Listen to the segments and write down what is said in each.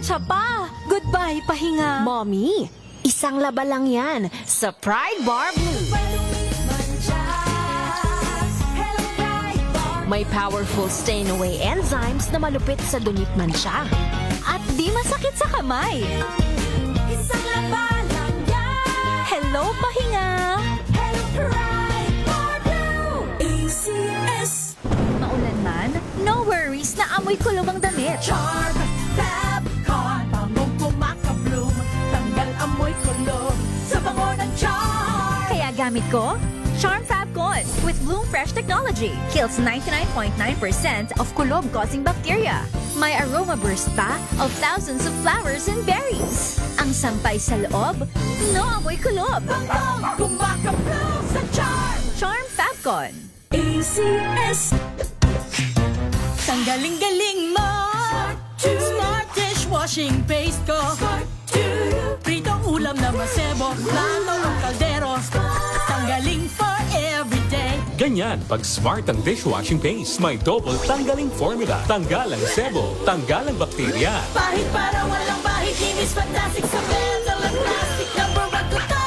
Mancha pa! Goodbye, pahinga! Mommy, isang laba lang yan sa Pride Bar Blue. May powerful stain-away enzymes na malupit sa dunit mancha. At di masakit sa kamay! Isang laba lang yan. Hello, pahinga! Hello, Pride Bar Blue. ACS. Maulan man, no worries na amoy kulong ang damit. Charm Fabcon. Bangong kumakabloom. Tanggal amoy kulog sa bango ng charm. Kaya gamit ko, Charm Fabcon with Bloom Fresh technology. Kills 99.9% of kulob-causing bacteria. May aroma burst pa of thousands of flowers and berries. Ang sampay sa loob, no amoy kulob. Bangong kumakabloom sa charm. Charm Fabcon. ACS. Tanggaling-galing mo. Smart dishwashing paste ko. Pritong ulam na masebo. Plato o kaldero. Tanggaling for everyday. Ganyan, pag smart ang dishwashing paste, may double tanggaling formula. Tanggal ang sebo, tanggal ang bakterya. Pahit para walang bahid. Linis fantastic sa metal at plastic. Number one ko to.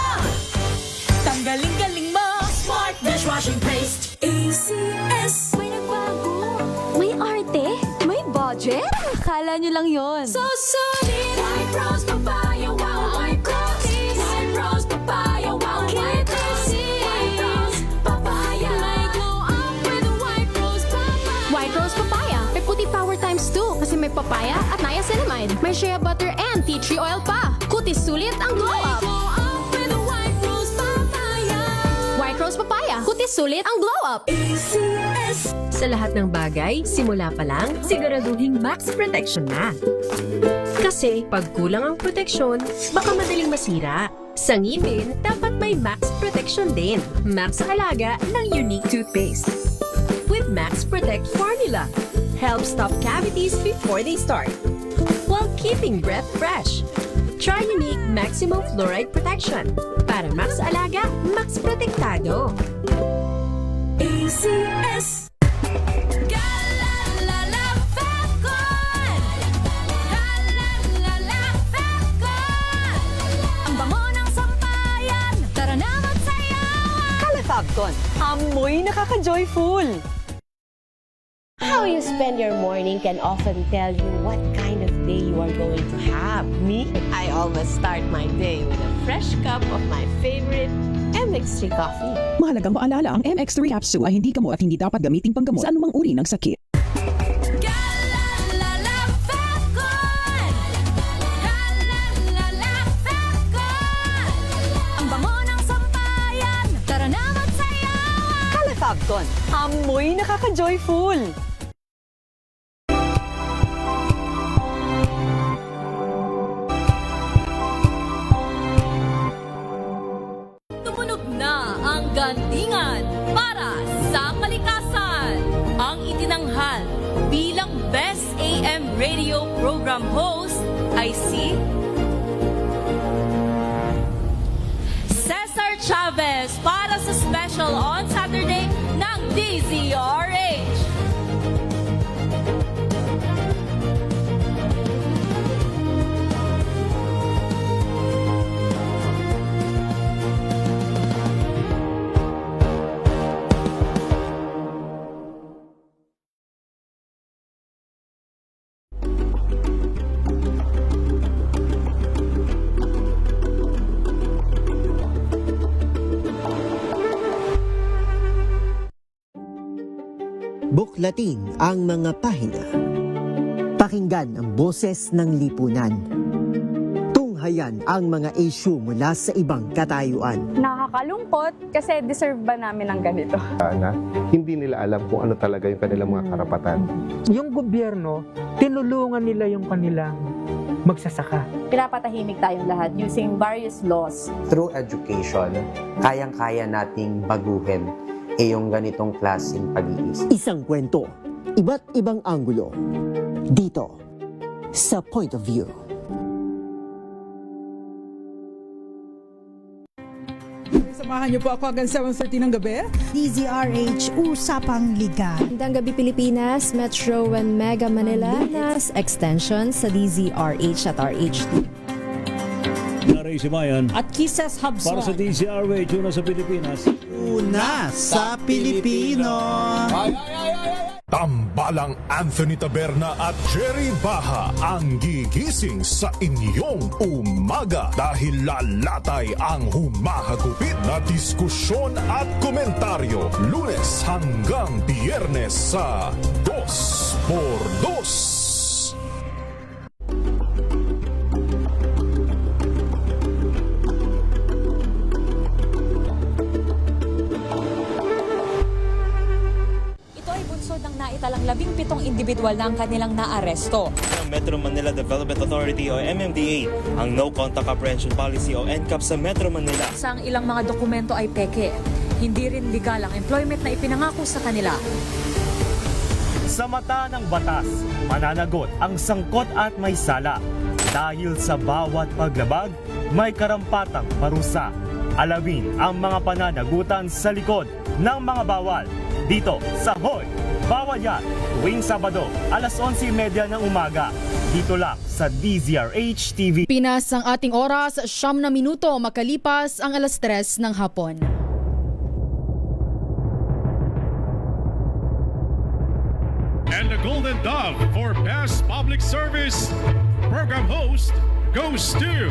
Tanggaling-galing mo. Smart dishwashing paste. ACS. May nagbago. May arte. May budget. Akala nyo lang yon. So solid. White rose papaya. Wow, white rose. White rose papaya. Wow, white rose. White rose papaya. May glow up with white rose papaya. White Rose Papaya. May puti power times 2 kasi may papaya at niacinamide. May shea butter and tea tree oil pa. Kutis sulit ang glow up. Glow up with white rose papaya. White Rose Papaya. Kutis sulit ang glow up. ACS. Sa lahat ng bagay, simula pa lang, siguraduhing max protection na. Kasi pag kulang ang proteksyon, baka madaling masira. Sa ngipin, dapat may max protection din. Max sa alaga ng unique toothpaste. With Max Protect Formula, help stop cavities before they start, while keeping breath fresh. Try unique maximum fluoride protection. Para max alaga, max protektado. ACS. Galalala Fabcon. Galalala Fabcon. Ang bango ng sampayan. Tara na magsayawan. Calafabcon, amoy nakaka-joyful! How you spend your morning can often tell you what kind of day you are going to have. Me, I always start my day with a fresh cup of my favorite MX3 coffee. Mahalagang paalala, ang MX3 capsule ay hindi gamot at hindi dapat gamitin panggamot sa anumang uri ng sakit. Galalala Fabcon. Galalala Fabcon. Ang bango ng sampayan. Tara na magsayawan. Calafabcon, amoy nakaka-joyful! Tumunog na ang gandingan para sa kalikasan. Ang itinanghal bilang Best AM Radio Program Host ay si Cesar Chavez para sa special on Saturday ng DZRH. Buklatin ang mga pahina. Pakinggan ang boses ng lipunan. Tunghayan ang mga issue mula sa ibang katayuan. Nakakalungkot kasi deserve ba namin ng ganito? Na hindi nila alam kung ano talaga yung kanilang mga karapatan. Yung gobyerno, tinulungan nila yung kanilang magsasaka. Pinapatahimik tayong lahat using various laws. Through education, kayang-kaya nating baguhin yung ganitong klaseng pag-iisip. Isang kwento, iba't ibang anggulo. Dito, sa Point of View. Sa Samahan niyo po ako hanggang 7:30 ng gabi. DZRH Usapang Liga. Magandang gabi Pilipinas, Metro and Mega Manila, nas extension sa DZRH at RHD. Ray Simayan At Kisses Habson. para sa DZRH, una sa Pilipinas. Una sa Pilipino. Tambalang Anthony Taberna at Jerry Baha ang gigising sa inyong umaga dahil lalatay ang humahagupit na diskusyon at komentaryo Lunes hanggang Biyernes sa 2x2. Naitalang 17 individual na ang kanilang naaresto. Ng Metro Manila Development Authority o MMDA ang No Contact Apprehension Policy o NCAP sa Metro Manila. Sa ilang mga dokumento ay peke. Hindi rin legal ang employment na ipinangako sa kanila. Sa mata ng batas, mananagot ang sangkot at may sala. Dahil sa bawat paglabag, may karampatang parusa. Alamin ang mga pananagutan sa likod ng mga bawal. Dito sa Hoy! Bawal yan, tuwing Sabado, alas 11:30 ng umaga. Dito lang sa DZRH TV. Pinas ang ating oras, 9 na minuto makalipas ang alas 3 ng hapon. And the Golden Dove for Best Public Service Program Host goes to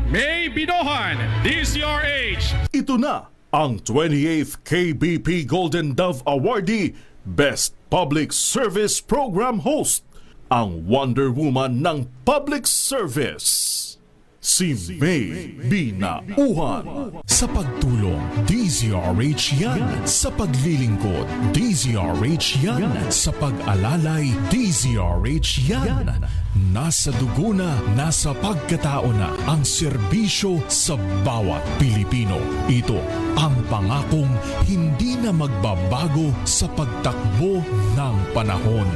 May Binohan, DZRH. Ito na ang 28th KBP Golden Dove Awardee Best Public Service Program Host, ang Wonder Woman ng Public Service, si May Binauhan. Sa pagtulong, DZRH yan. Sa paglilingkod, DZRH yan. Sa pag-alalay, DZRH yan. Nasa dugo na, nasa pagkatao na ang serbisyo sa bawat Pilipino. Ito ang pangakong hindi na magbabago sa pagtakbo ng panahon.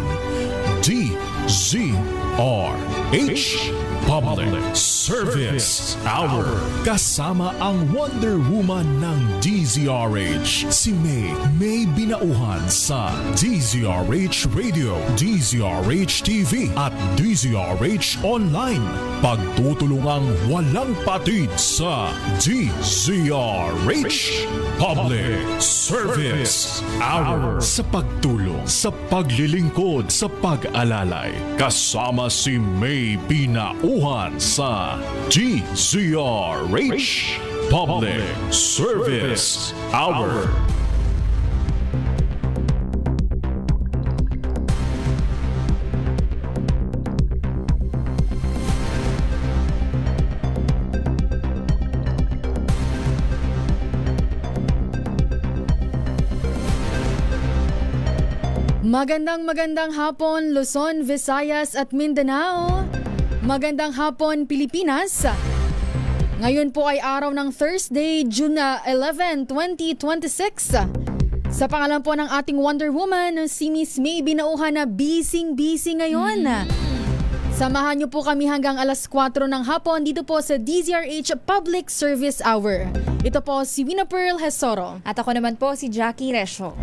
DZRH Public Service Hour. Kasama ang Wonder Woman ng DZRH, si May Binauhan sa DZRH Radio, DZRH TV at DZRH Online. Pagtutulungang walang patid sa DZRH Public Service Hour. Sa pagtulong, sa paglilingkod, sa pag-alalay, kasama si May Binauhan sa DZRH Public Service Hour. Magandang hapon Luzon, Visayas at Mindanao. Magandang hapon Pilipinas. Ngayon po ay araw ng Thursday, June 11, 2026. Sa pangalan po ng ating Wonder Woman, si Miss May Binauhan na busy ngayon. Samahan niyo po kami hanggang alas 4 ng hapon dito po sa DZRH Public Service Hour. Ito po si Wina Pearl Hesoro. At ako naman po si Jackie Resho.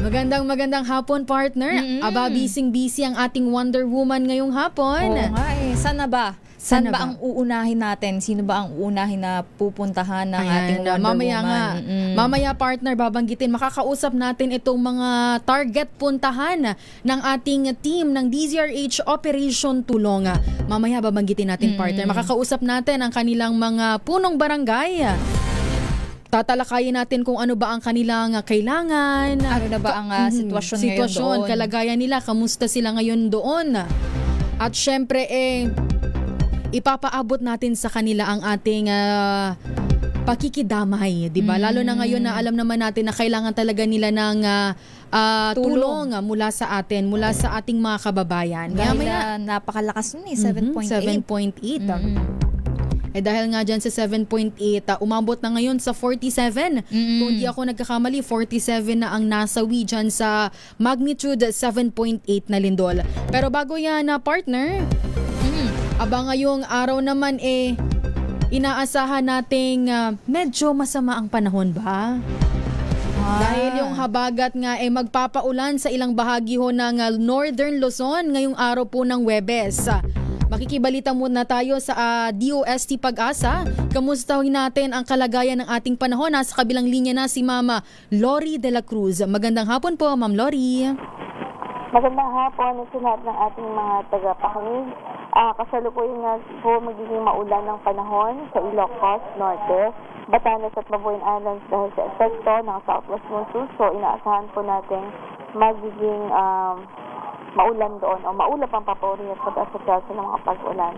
Magandang hapon, partner. Aba, busy ang ating Wonder Woman ngayong hapon. Oo nga eh. Sana ba? Saan ba ang uunahin natin? Sino ba ang uunahin na pupuntahan ng ating Wonder mamaya Woman? Nga. Mamaya, partner, babanggitin. Makakausap natin itong mga target puntahan ng ating team ng DZRH Operation Tulong. Mamaya babanggitin natin, partner. Makakausap natin ang kanilang mga punong barangay. Tatalakayin natin kung ano ba ang kanilang kailangan. Ano na ba ang sitwasyon ngayon doon? Kalagayan nila, kamusta sila ngayon doon. At syempre, ipapaabot natin sa kanila ang ating pakikidamay, di ba? Lalo na ngayon na alam naman natin na kailangan talaga nila ng tulong mula sa atin, mula sa ating mga kababayan. Dahil napakalakas nun 7.8. Dahil nga dyan sa 7.8, umabot na ngayon sa 47. Kung di ako nagkakamali, 47 na ang nasawi dyan sa magnitude 7.8 na lindol. Pero bago yan, partner, aba ngayong araw naman inaasahan nating medyo masama ang panahon ba? Dahil yung habagat nga magpapaulan sa ilang bahagi ho ng Northern Luzon ngayong araw po ng Huwebes. Makikibalita muna tayo sa DOST Pag-asa. Kamustahin natin ang kalagayan ng ating panahon. Nasa kabilang linya na si Mama Lori de la Cruz. Magandang hapon po, Ma'am Lori. Magandang hapon sa lahat ng ating mga tagapakinig. Kasalukuyan nga po magiging maulan ng panahon sa Ilocos Norte, Batanes at Babuyan Islands dahil sa epekto ng Southwest Monsoon. So inaasahan po natin magiging maulan doon o maulap ang papuri at pag-asasasa ng mga pag-ulan.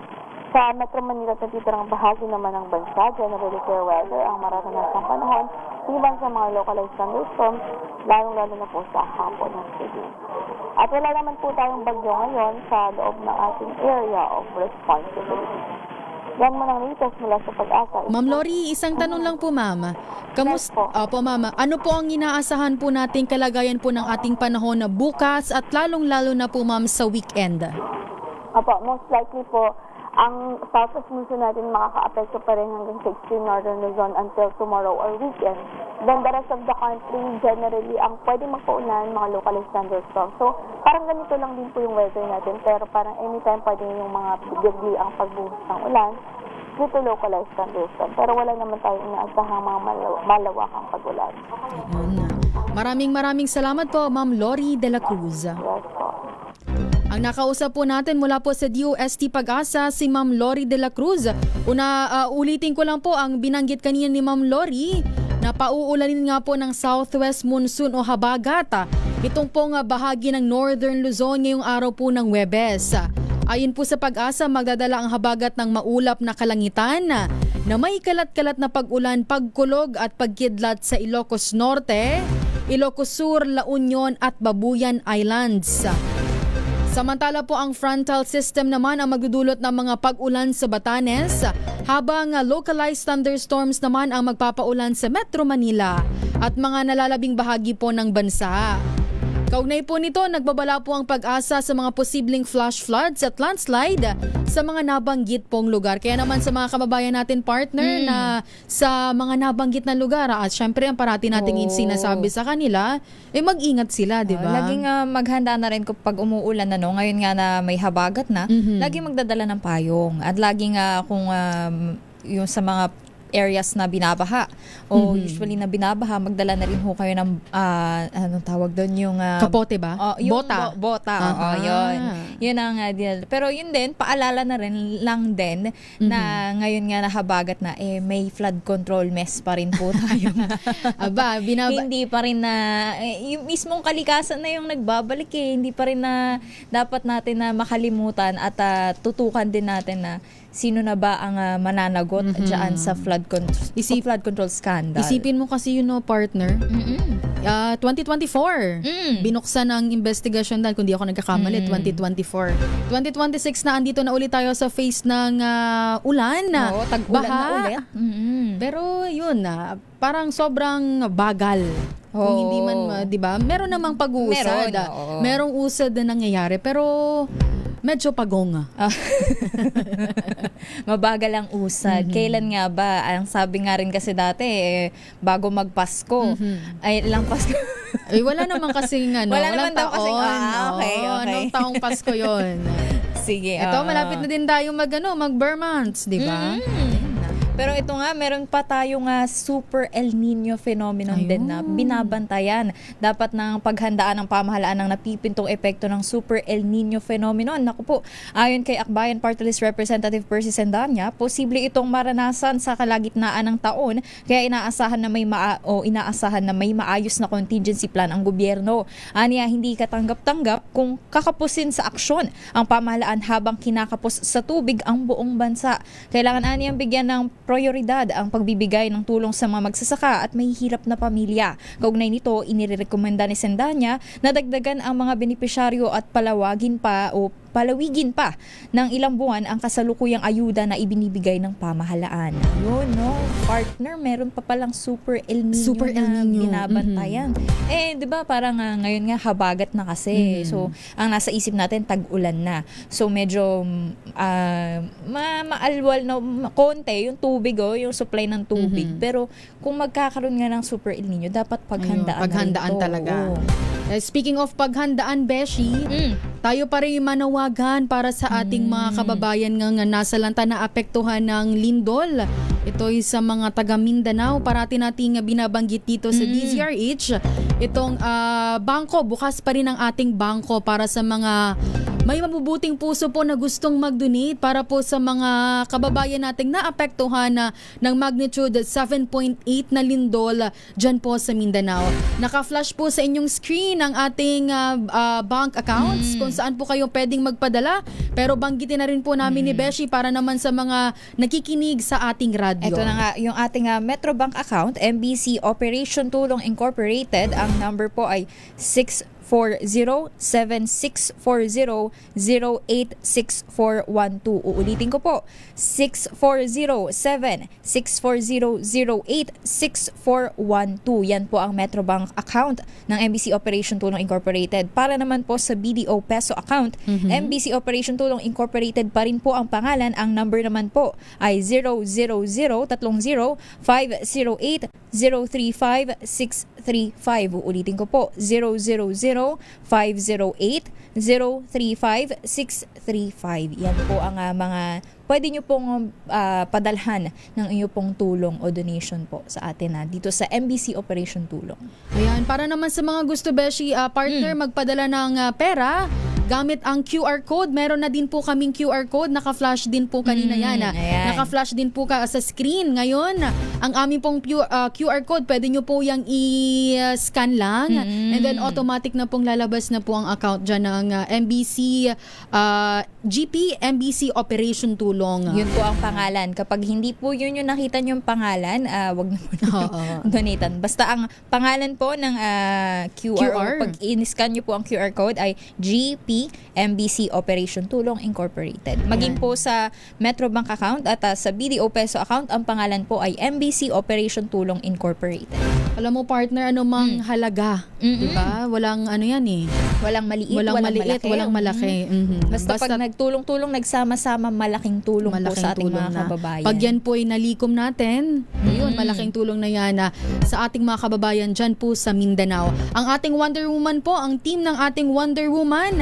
Sa Metro Manila at natitirang bahagi naman ng bansa, generally fair weather ang mararanasang panahon, iban sa mga localized thunderstorms, lalong-lalo na po sa hapon ng sige. At wala naman po tayong bagyo ngayon sa loob ng ating area of responsibility. Yan mo ng latest mula sa Pag-asa. Ma'am Lori, isang tanong lang po, Ma'am. Opo, Ma'am. Ano po ang inaasahan po nating kalagayan po ng ating panahon na bukas at lalong-lalo na po, Ma'am, sa weekend? Opo, most likely po, ang Southwest Monsoon natin makaka-apekto pa rin hanggang sa extreme northern Luzon until tomorrow or weekend. Then the rest of the country, generally, ang pwede magpaulan, mga localized thunderstorms. So, parang ganito lang din po yung weather natin, pero parang anytime pwede yung mga bigli ang pagbuhos ng ulan due to localized thunderstorms. Pero wala naman tayong inaasahang mga malawakang pag-ulan. Maraming salamat po, Ma'am Lori de la Cruz. Yes po. Ang nakausap po natin mula po sa DOST Pag-asa si Ma'am Lori de la Cruz. Ulitin ko lang po ang binanggit kanina ni Ma'am Lori na pauulanin nga po ng Southwest Monsoon o habagat. Itong pong bahagi ng Northern Luzon ngayong araw po ng Huwebes. Ayon po sa Pag-asa, magdadala ang habagat ng maulap na kalangitan na may kalat-kalat na pag-ulan, pagkulog at pagkidlat sa Ilocos Norte, Ilocos Sur, La Union at Babuyan Islands. Samantala po ang frontal system naman ang magdudulot ng mga pag-ulan sa Batanes, habang localized thunderstorms naman ang magpapaulan sa Metro Manila at mga nalalabing bahagi po ng bansa. Kaugnay po nito, nagbabala po ang Pag-asa sa mga posibleng flash floods at landslide sa mga nabanggit pong lugar. Kaya naman sa mga kababayan natin partner na sa mga nabanggit na lugar, at syempre ang parati nating sinasabi sa kanila, mag-ingat sila, di ba? Laging maghanda na rin pag umuulan na, no? Ngayon nga na may habagat na, laging magdadala ng payong. At laging kung yung sa mga areas na binabaha o usually na binabaha, magdala na rin ho kayo ng anong tawag doon, yung kapote ba? Bota. Yun ang pero yun din, paalala na rin lang din na ngayon nga nahabagat na may flood control mess pa rin po tayo. Hindi pa rin na yung mismong kalikasan na yung nagbabalik hindi pa rin na dapat natin na makalimutan at tutukan din natin na sino na ba ang mananagot dyan sa flood control scandal. Isipin mo kasi partner. 2024, binuksan ang investigasyon dahil kung di ako nagkakamali, 2024. 2026 na andito na ulit tayo sa phase ng ulan. Tag-ulan na ulit. Pero yun parang sobrang bagal. Kung hindi man, di ba? Meron namang pag-uusad. Merong usad na nangyayari. Pero medyo pagong. Mabagal ang usad. Kailan nga ba? Ang sabi nga rin kasi dati, bago magpasko. Ay, ilang Pasko? Wala naman kasing wala naman daw kasing, okay. Anong taong Pasko yon? Sige. Ito, malapit na din tayo mag months, di ba? Pero ito nga, meron pa tayong super El Nino phenomenon din na binabantayan. Dapat ng paghandaan ng pamahalaan ng napipintong epekto ng super El Nino phenomenon. Naku po, ayon kay Akbayan Party List Representative Percy Sendanya, posible itong maranasan sa kalagitnaan ng taon, kaya inaasahan na may maayos na contingency plan ang gobyerno. Aniya, hindi katanggap-tanggap kung kakapusin sa aksyon ang pamahalaan habang kinakapos sa tubig ang buong bansa. Kailangan aniyang bigyan ng prioridad ang pagbibigay ng tulong sa mga magsasaka at may hirap na pamilya. Kaugnay nito, inirekomenda ni Sendanya na dagdagan ang mga benepisyaryo at palawagin pa o palawigin pa ng ilang buwan ang kasalukuyang ayuda na ibinibigay ng pamahalaan. Yun, no? Partner, meron pa palang Super El Nino na binabantayan. Eh, di ba, parang ngayon nga habagat na kasi. So, ang nasa isip natin, tag-ulan na. So, medyo maalwal na konti yung tubig, yung supply ng tubig. Pero, kung magkakaroon nga ng Super El Nino, dapat paghandaan talaga. Speaking of paghandaan, Beshi, tayo pa rin manawagan para sa ating mga kababayan nga nasa lanta na apektuhan ng lindol. Ito ay sa mga taga Mindanao. Parati nating binabanggit dito sa DZRH. Itong bangko, bukas pa rin ang ating bangko para sa mga may mabubuting puso po na gustong mag-donate para po sa mga kababayan nating naapektuhan ng magnitude 7.8 na lindol dyan po sa Mindanao. Naka-flash po sa inyong screen ang ating bank accounts kung saan po kayo pwedeng magpadala. Pero banggitin na rin po namin ni Beshi para naman sa mga nakikinig sa ating radyo. Ito na nga, yung ating Metrobank account, MBC Operation Tulong Incorporated. Ang number po ay 640-7640-08641 Uulitin ko po, 640-7640-08641 Yan po ang Metrobank account ng MBC Operation Tulong Incorporated. Para naman po sa BDO Peso account, MBC Operation Tulong Incorporated pa rin po ang pangalan. Ang number naman po ay 000-30-508-035-635. Uulitin ko po, 000-508-035-635. Yan po ang mga pwede nyo pong padalhan ng inyo pong tulong o donation po sa atin dito sa MBC Operation Tulong. Ayan, para naman sa mga gusto, Beshi, partner, magpadala ng pera gamit ang QR code. Meron na din po kaming QR code. Naka-flash din po kanina yan. Naka-flash din po sa screen. Ngayon, ang aming pong QR code, pwede nyo po yung i-scan lang. And then automatic na pong lalabas na po ang account dyan ng MBC GP, MBC Operation Tulong. Yun po ang pangalan. Kapag hindi po yun yung nakita nyo yung pangalan, wag na po donatan. Basta ang pangalan po ng QR. Pag in-scan nyo po ang QR code ay GP MBC Operation Tulong Incorporated. Maging po sa Metrobank account at sa BDO Peso account, ang pangalan po ay MBC Operation Tulong Incorporated. Alam mo, partner, ano mang halaga, diba? Walang ano yan eh. Walang maliit, walang malaki. Basta pag nagtulong-tulong, nagsama-sama, malaking tulong po sa ating mga kababayan. Pag yan po ay nalikom natin, yun, malaking tulong na yan sa ating mga kababayan dyan po sa Mindanao. Ang ating Wonder Woman po, ang team ng ating Wonder Woman,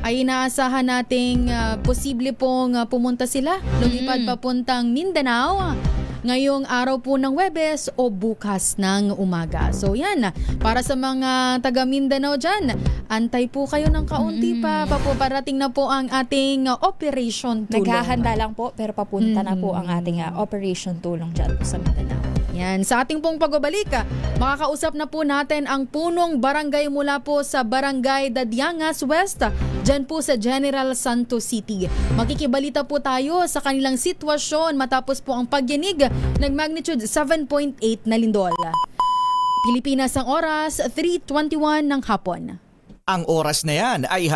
ay inaasahan nating posible pong pumunta sila, lumipad papuntang Mindanao ngayong araw po ng Huwebes o bukas ng umaga. So yan, para sa mga taga Mindanao dyan, antay po kayo ng kaunti pa. Paparating na po ang ating Operation Tulong. Naghahanda lang po, pero papunta na po ang ating Operation Tulong dyan po sa Mindanao. Yan, sa ating pong pagbabalik, makakausap na po natin ang punong barangay mula po sa Barangay Dadyangas West, dyan po sa General Santos City. Makikibalita po tayo sa kanilang sitwasyon matapos po ang pagyanig ng magnitude 7.8 na lindol. Pilipinas ang oras, 3:21 ng hapon. Ang oras na yan ay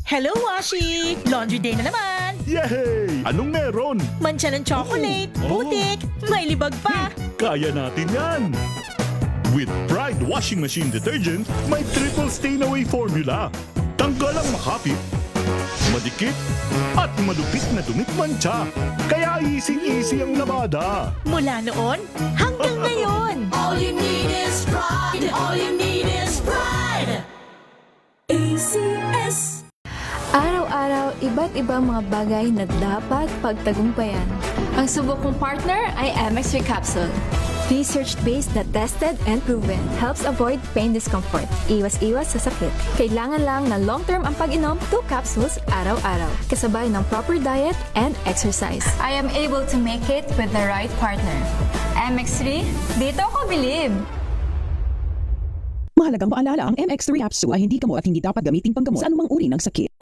Hello, Washi! Laundry day na naman! Yay! Anong meron? Mancha ng chocolate, putik, may libag pa! Kaya natin yan! With Pride Washing Machine Detergent, may triple stain-away formula. Tanggal ang makapit, madikit, at malupit na dumit mancha. Kaya easy-easy ang labada. Mula noon hanggang ngayon! All you need is pride! All you need is pride! ACS. Araw-araw, iba't ibang mga bagay na dapat pagtagumpayan. Ang subok kong partner ay MX3 Capsule. Research-based na tested and proven. Helps avoid pain discomfort. Iwas-iwas sa sakit. Kailangan lang na long-term ang pag-inom 2 capsules araw-araw. Kasabay ng proper diet and exercise. I am able to make it with the right partner. MX3, dito ako believe! Mahalagang paalala, ang MX3 capsule ay hindi gamot at hindi dapat gamitin panggamot sa anumang uri ng sakit.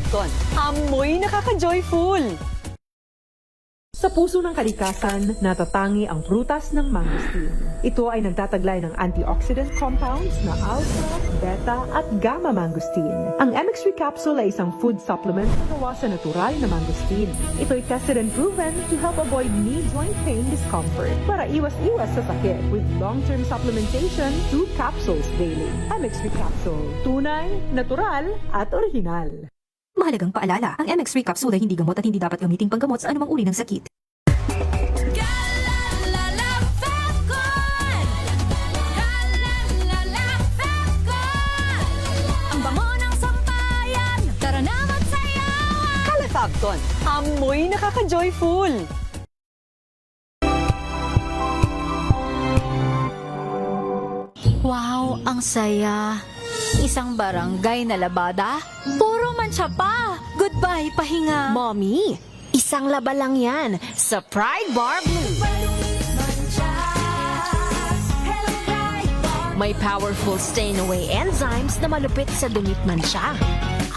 Fabcon, amoy nakaka-joyful! Sa puso ng kalikasan, natatangi ang prutas ng mangosteen. Ito ay nagtataglay ng antioxidant compounds na alpha, beta at gamma mangosteen. Ang MX3 capsule ay isang food supplement na gawa sa natural na mangosteen. Ito ay tested and proven to help avoid knee joint pain discomfort para iwas-iwas sa sakit with long-term supplementation 2 capsules daily. MX3 capsule, tunay, natural at original. Mahalagang paalala, ang MX3 capsule ay hindi gamot at hindi dapat gamiting panggamot sa anumang uri ng sakit. Ang bango ng sampayan, tara na magsayawan! Fabcon, amoy nakaka-joyful! Wow, ang saya! Isang barangay na labada, puro mancha pa! Goodbye, pahinga! Mommy, isang laba lang yan sa Pride Bar Blue. May powerful stain-away enzymes na malupit sa dumit mansya.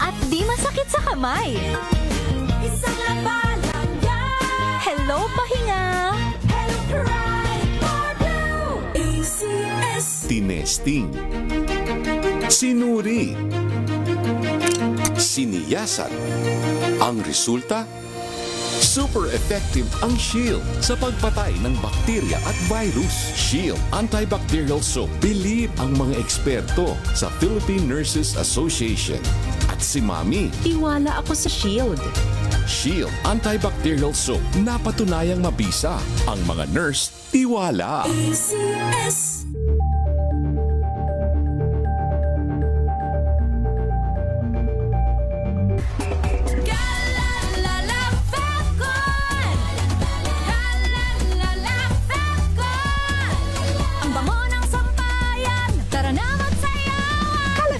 At di masakit sa kamay! Isang laba lang yan! Hello, pahinga! Hello, Pride Bar Blue! ACS! Tinesting, sinuri, siniyasan. Ang resulta? Super effective ang Shield sa pagpatay ng bakterya at virus. Shield Antibacterial Soap. Believe ang mga eksperto sa Philippine Nurses Association. At si Mami. Tiwala ako sa Shield. Shield Antibacterial Soap. Napatunayang mabisa. Ang mga nurse, tiwala. ACS.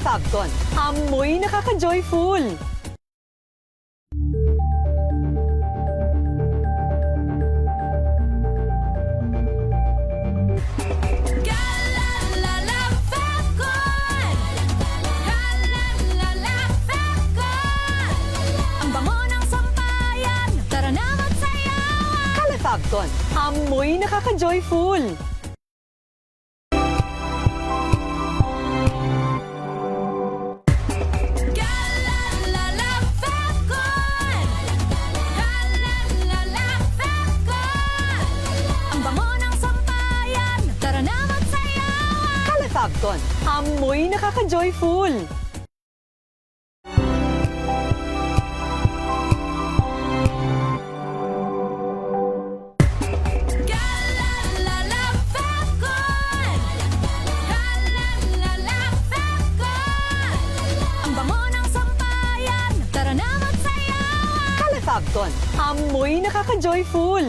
Fabcon, amoy nakaka-joyful! Ang bango ng sampayan, tara na magsayawan! Fabcon, amoy nakaka-joyful! Fabcon, amoy nakaka-joyful! Ang bango ng sampayan, tara na magsayawan! Fabcon, amoy nakaka-joyful!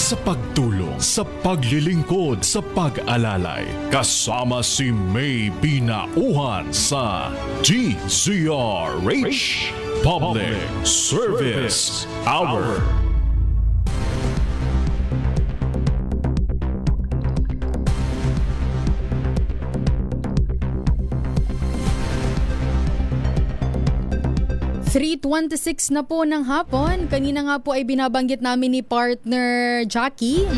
Sa pagtulong, sa paglilingkod, sa pag-alalay, kasama si May Binauhan sa DZRH Public Service Hour. .3:26 na po ng hapon. Kanina nga po ay binabanggit namin ni partner Jackie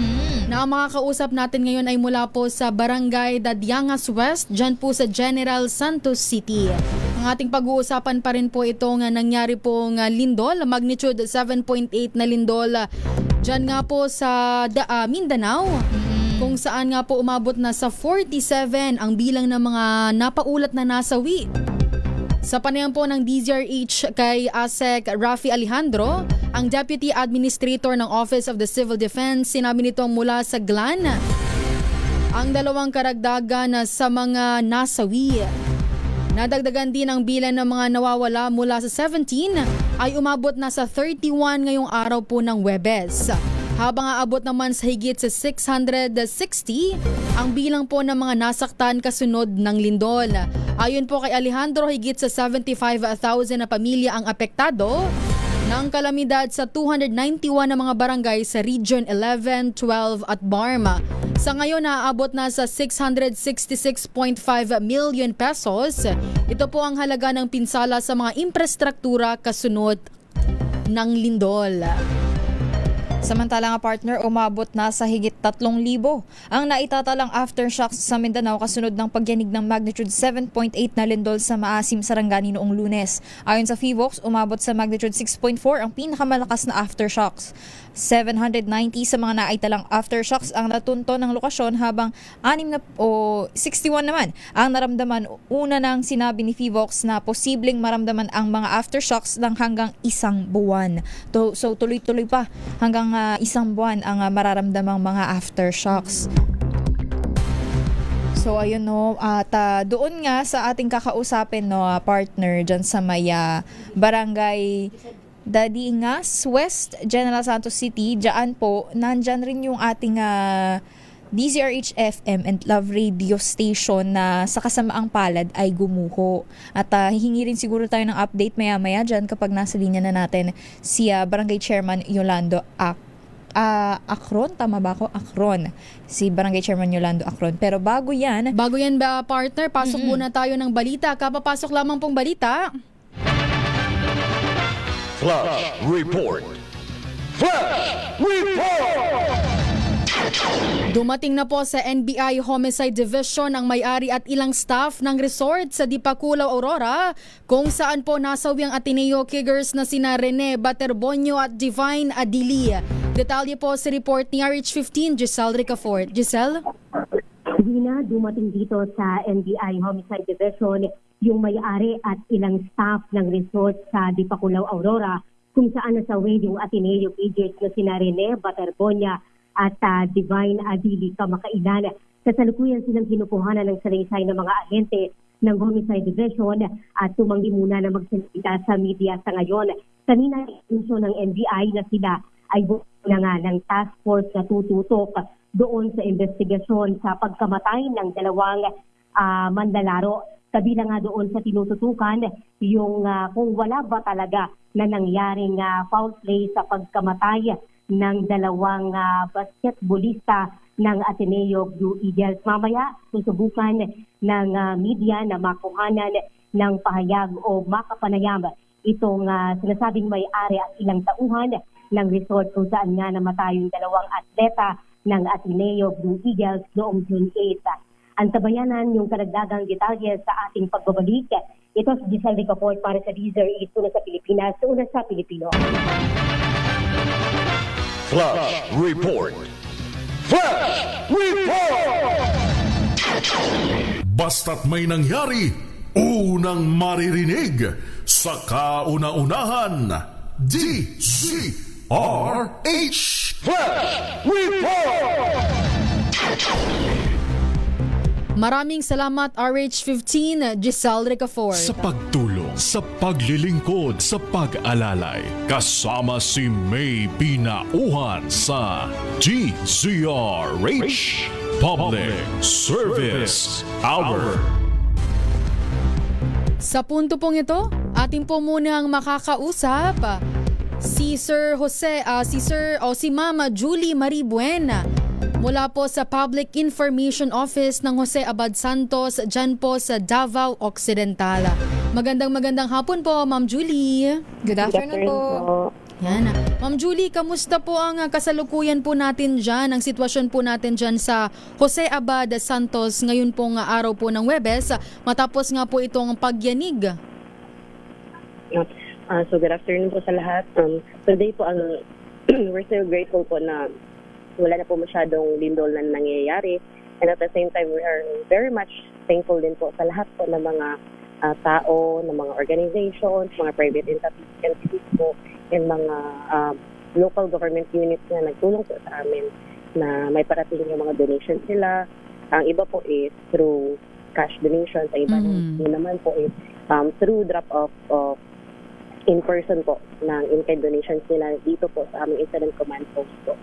na ang makakausap natin ngayon ay mula po sa Barangay Dadyangas West, dyan po sa General Santos City. Ang ating pag-uusapan pa rin po itong nangyari pong lindol, magnitude 7.8 na lindol dyan nga po sa Mindanao. Kung saan nga po umabot na sa 47 ang bilang ng mga napaulat na nasawi. Sa panayam po ng DZRH kay ASEC Rafi Alejandro, ang Deputy Administrator ng Office of the Civil Defense, sinabi nitong mula sa GLAN, ang dalawang karagdagan sa mga nasawi. Nadagdagan din ang bilang ng mga nawawala mula sa 17 ay umabot na sa 31 ngayong araw po ng Huwebes. Habang aabot naman sa higit sa 660 ang bilang po ng mga nasaktan kasunod ng lindol. Ayon po kay Alejandro, higit sa 75,000 na pamilya ang apektado ng kalamidad sa 291 na mga barangay sa Region 11, 12 at Barma. Sa ngayon, naaabot na sa 666.5 million pesos. Ito po ang halaga ng pinsala sa mga infrastruktura kasunod ng lindol. Samantala nga partner, umabot na sa higit 3,000 ang naitatalang aftershocks sa Mindanao kasunod ng pagyanig ng magnitude 7.8 na lindol sa Maasim, Sarangani noong Lunes. Ayon sa PHIVOLCS, umabot sa magnitude 6.4 ang pinakamalakas na aftershocks. 790 sa mga naitalang aftershocks ang natunto ng lokasyon habang 61 naman ang naramdaman. Una nang sinabi ni PHIVOLCS na posibleng maramdaman ang mga aftershocks ng hanggang 1 buwan. So tuloy-tuloy pa hanggang 1 buwan ang mararamdamang mga aftershocks. So ayun no, at doon nga sa ating kakausapin no, partner dyan sa may barangay Dadingas West, General Santos City, dyan po, nandyan rin yung ating DZRH FM and Love Radio Station na sa kasamaang palad ay gumuho. At hihingi rin siguro tayo ng update maya-maya dyan kapag nasa linya na natin si Barangay Chairman Yolando Acron, tama ba ako? Acron. Si Barangay Chairman Yolando Acron. Pero bago yan ba partner, pasok muna tayo ng balita. Kapapasok lamang pong balita. Flash Report! Flash Report! Dumating na po sa NBI Homicide Division ang may-ari at ilang staff ng resort sa Dipakulaw, Aurora, kung saan po nasawi ang Ateneo Kiggers na sina Rene Baterbonyo at Divine Adili. Detalye po sa report ni RH15, Giselle Ricafort. Giselle? Dina, dumating dito sa NBI Homicide Division yung may-ari at ilang staff ng resort sa Dipakulaw, Aurora, kung saan nasawi yung Ateneo Kiggers na sina Rene Baterbonia at Divine Adili kamakailan. Kasalukuyan silang kinukuhanan ng salaysay ng mga ahente ng Homicide Division at tumanggi muna na magsalita sa media sa ngayon. Kanina, inisyo ng NBI na sila ay buo na nga ng task force na tututok doon sa investigasyon sa pagkamatay ng dalawang manlalaro. Kabilang nga doon sa tinututukan yung kung wala ba talaga na nangyaring foul play sa pagkamatay ng dalawang basketballista ng Ateneo Blue Eagles. Mamaya, susubukan ng media na makuhanan ng pahayag o makapanayam itong sinasabing may-ari at ilang tauhan ng resort kung saan nga namatay yung dalawang atleta ng Ateneo Blue Eagles noong June 8. Antabayanan yung karagdagang detalye sa ating pagbabalik. Ito si Giselle Ricafort para sa DZRH, una sa Pilipinas, una sa Pilipino. Flash Report! Flash Report! Basta't may nangyari, unang maririnig sa kauna-unahan. DZRH Flash Report! Maraming salamat RH15, Giselle Ricafort. Sa pagtulong, sa paglilingkod, sa pag-alalay, kasama si May Binauhan sa DZRH Public Service Hour. Sa punto pong ito, ating po munang makakausap si Mama Julie Marie Buena mula po sa Public Information Office ng Jose Abad Santos dyan po sa Davao Occidental. Magandang hapon po, Ma'am Julie. Good afternoon po. Yan. Ma'am Julie, kamusta po ang kasalukuyan po natin dyan, ang sitwasyon po natin dyan sa Jose Abad Santos ngayon pong araw po ng Huwebes matapos nga po itong pagyanig? So good afternoon po sa lahat. Today po, we're so grateful po na wala na po masyadong lindol na nangyayari. And at the same time, we are very much thankful din po sa lahat po ng mga tao, ng mga organizations, mga private entities po, and mga local government units na nagtulong po sa amin na may parating yung mga donations nila. Ang iba po is through cash donations. Ang iba naman po is through drop-off of in-person po ng in-kind donations nila dito po sa aming incident command post po.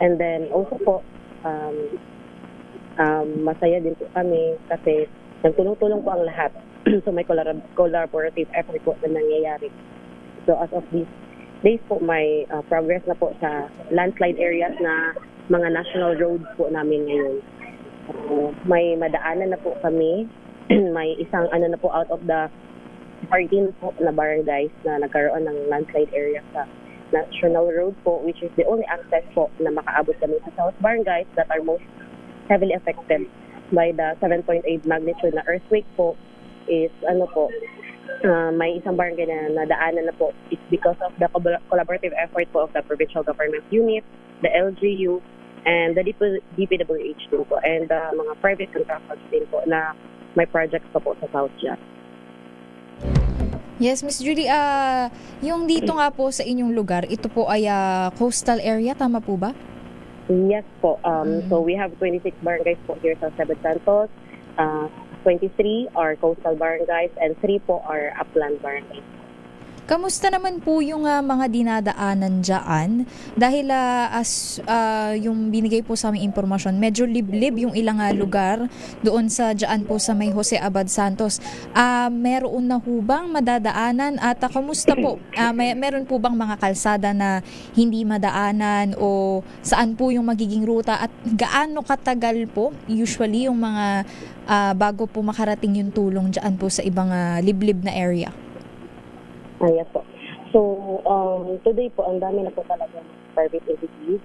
And then also po, masaya din po kami kasi nagtulong-tulong po ang lahat. So may collaborative effort po na nangyayari. So as of this days po may progress na po sa landslide areas na mga national roads po namin ngayon. May madaanan na po kami. May isang na po out of the 14 po na barangays na nagkaroon ng landslide area sa national road po, which is the only access po na makaabot kami sa South Barangays that are most heavily affected by the 7.8 magnitude na earthquake po is may isang barangay na nadaanan na po. It's because of the collaborative effort po of the provincial government unit, the LGU, and the DPWH din po, and mga private contractors din po na may projects po sa South Jazz. Yes, Miss Julie, yung dito nga po sa inyong lugar, ito po ay coastal area, tama po ba? Yes po. So we have 26 barangays po here sa Seven Santos. 23 are coastal barangays and 3 po are upland barangays. Kamusta naman po yung mga dinadaanan dyan? Dahil yung binigay po sa aming impormasyon, medyo liblib yung ilang lugar doon sa dyan po sa may Jose Abad Santos. Meron na hubang madadaanan at kamusta po? Meron po bang mga kalsada na hindi madaanan o saan po yung magiging ruta at gaano katagal po usually yung mga bago po makarating yung tulong dyan po sa ibang liblib na area? Yes po. So, today po, ang dami na po talaga private entities,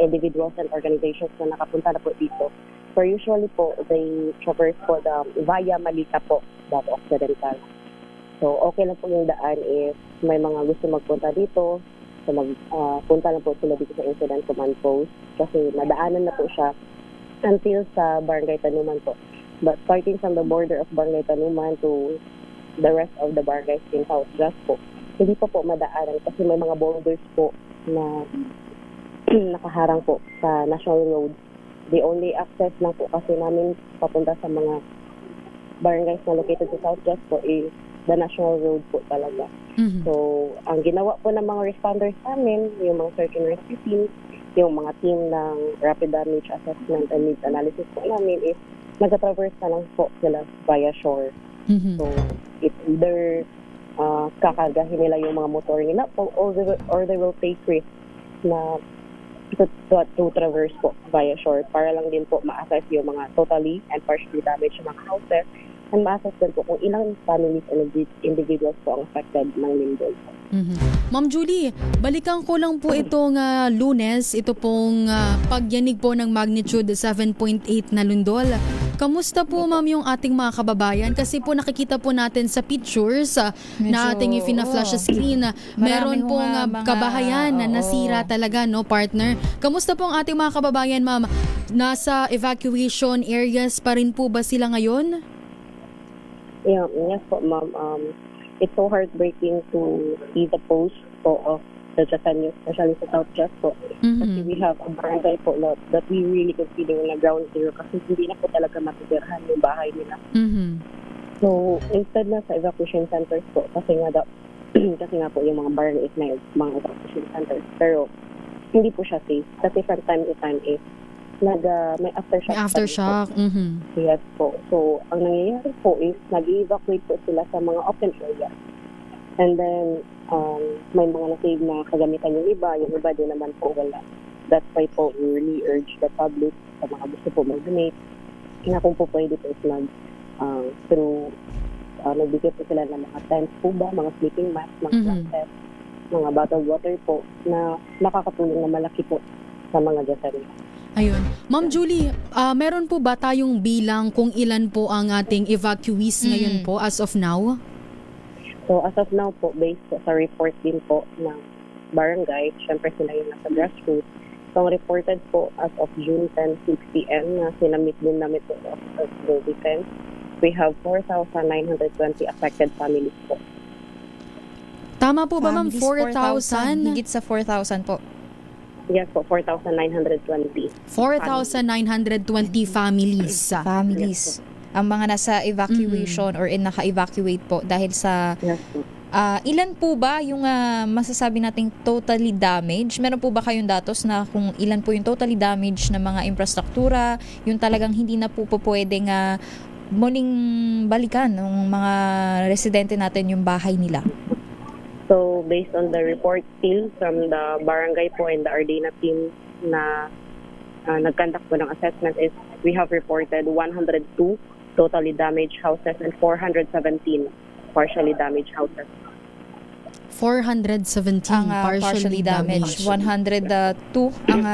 individuals and organizations na nakapunta na po dito. So, usually po, they traverse po via Malita po, Davao Occidental. So, okay lang po yung daan if may mga gusto magpunta dito. So, punta lang po sila dito sa Incident Command Post kasi nadaanan na po siya until sa Barangay Tanuman po. But starting from the border of Barangay Tanuman to the rest of the barangays in South Jazz po, hindi pa po madaanan kasi may mga boulders po na nakaharang po sa national road. The only access lang po kasi namin papunta sa mga barangays na located sa South Jazz po is the national road po talaga. Mm-hmm. So, ang ginawa po ng mga responders namin, yung mga search and rescue team, yung mga team ng rapid damage assessment and needs analysis po namin is nag-traverse na lang po sila via shore. Mm-hmm. So, it's either kakargahin nila yung mga motor nila or they will take risk na to traverse po via shore para lang din po ma-assess yung mga totally and partially damaged mga houses and ma-assess din po kung ilang families and individuals po ang affected ng lindol. Mm-hmm. Ma'am Julie, balikan ko lang po itong Lunes, ito pong pagyanig po ng magnitude 7.8 na lindol. Kamusta po ma'am yung ating mga kababayan? Kasi po nakikita po natin sa pictures na ating ipina-flash sa screen. Meron pong kabahayan na nasira talaga, no partner? Kamusta po ang ating mga kababayan ma'am? Nasa evacuation areas pa rin po ba sila ngayon? Yeah, yes po ma'am. It's so heartbreaking to see the post po of the Japan News, especially sa South Jazz po. Mm-hmm. Kasi we have a barangay po that we really consider na ground zero kasi hindi na po talaga matitirahan yung bahay nila. Mm-hmm. So, instead na sa evacuation centers po, kasi nga po yung mga barangays na mga evacuation centers. Pero, hindi po siya safe. Kasi from time to time is may aftershock. May aftershock. Mm-hmm. Yes po. So, ang nangyayari po is nag-evacuate po sila sa mga open areas. And then, may mga na-save na kagamitan yung iba din naman po wala. That's why po we really urge the public sa mga gusto po mag-donate na kung po pwede po is nagbigay po sila ng mga tents po ba, mga sleeping mats, mga blankets, mga bottled water po na nakakatulong na malaki po sa mga Japan. Ayun. Ma'am Julie, meron po ba tayong bilang kung ilan po ang ating evacuees ngayon po as of now? So, as of now po, based po sa report din po ng barangay, syempre sila yung nasa grassroots. So, ang reported po as of June 10, 6 p.m. na sinamit din namin po of the defense, we have 4,920 affected families po. Tama po ba ma'am? 4,000? Higit sa 4,000 po. Yes po, 4,920. 4,920 families. Families. Ang mga nasa evacuation or naka-evacuate po dahil sa ilan po ba yung masasabi nating totally damaged? Meron po ba kayong datos na kung ilan po yung totally damaged na mga infrastruktura, yung talagang hindi na po pwedeng muling balikan ng mga residente natin yung bahay nila? So based on the report still from the barangay po and the Ardena team na nag-conduct po ng assessment is we have reported 102 totally damaged houses and 417 partially damaged houses. 417 Ang partially damaged. 102 ang